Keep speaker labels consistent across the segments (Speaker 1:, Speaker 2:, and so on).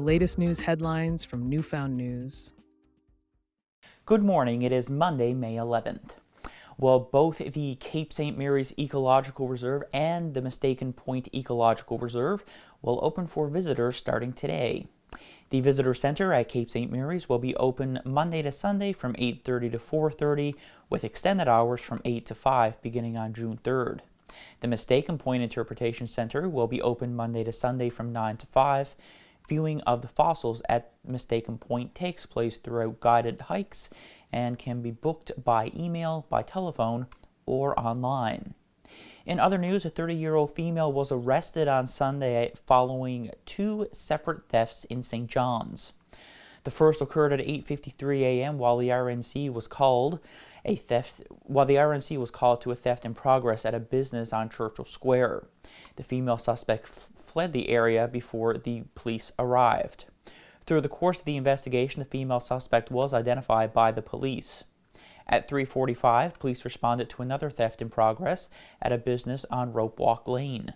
Speaker 1: latest news headlines from Newfound News.
Speaker 2: Good morning. It is Monday, May 11th. Well, both the Cape St. Mary's Ecological Reserve and the Mistaken Point Ecological Reserve will open for visitors starting today. The Visitor Center at Cape St. Mary's will be open Monday to Sunday from 8:30 to 4:30, with extended hours from 8 to 5 beginning on June 3rd. The Mistaken Point Interpretation Center will be open Monday to Sunday from 9 to 5. Viewing of the fossils at Mistaken Point takes place throughout guided hikes and can be booked by email, by telephone, or online. In other news, a 30-year-old female was arrested on Sunday following two separate thefts in St. John's. The first occurred at 8:53 a.m. while the RNC was called to a theft in progress at a business on Churchill Square. The female suspect fled the area before the police arrived. Through the course of the investigation, the female suspect was identified by the police. At 3:45, police responded to another theft in progress at a business on Rope Walk Lane.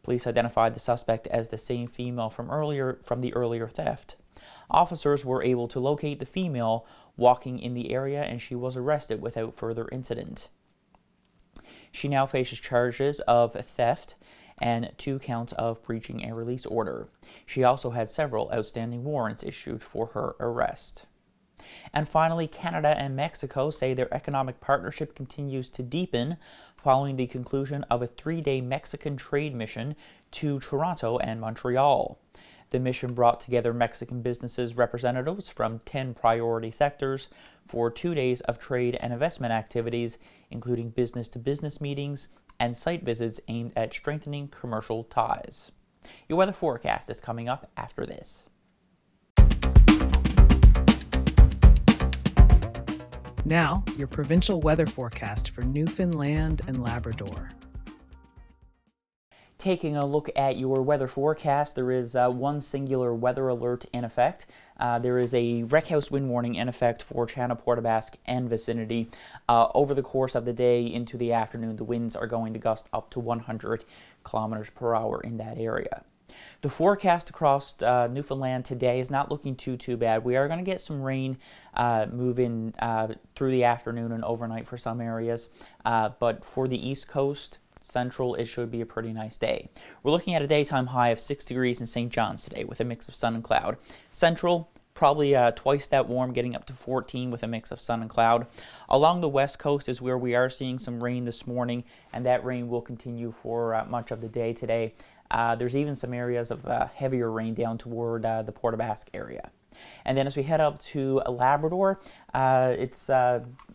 Speaker 2: Police identified the suspect as the same female from the earlier theft. Officers were able to locate the female walking in the area, and she was arrested without further incident. She now faces charges of theft and 2 counts of breaching a release order. She also had several outstanding warrants issued for her arrest. And finally, Canada and Mexico say their economic partnership continues to deepen following the conclusion of a 3-day Mexican trade mission to Toronto and Montreal. The mission brought together Mexican businesses representatives from 10 priority sectors for 2 days of trade and investment activities, including business-to-business meetings and site visits aimed at strengthening commercial ties. Your weather forecast is coming up after this.
Speaker 1: Now, your provincial weather forecast for Newfoundland and Labrador.
Speaker 2: Taking a look at your weather forecast, there is one singular weather alert in effect. There is a wreck house wind warning in effect for Channel Port aux Basques and vicinity. Over the course of the day into the afternoon, the winds are going to gust up to 100 kilometers per hour in that area. The forecast across Newfoundland today is not looking too bad. We are going to get some rain move in through the afternoon and overnight for some areas, but for the East Coast, Central, it should be a pretty nice day. We're looking at a daytime high of 6 degrees in St. John's today with a mix of sun and cloud. Central, probably twice that warm, getting up to 14 with a mix of sun and cloud. Along the west coast is where we are seeing some rain this morning, and that rain will continue for much of the day today. There's even some areas of heavier rain down toward the Port aux Basques area. And then as we head up to Labrador, it's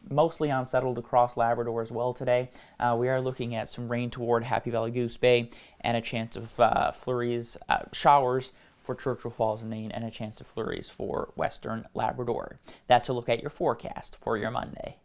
Speaker 2: mostly unsettled across Labrador as well today. We are looking at some rain toward Happy Valley Goose Bay and a chance of flurries, showers for Churchill Falls and Nain, and a chance of flurries for western Labrador. That's a look at your forecast for your Monday.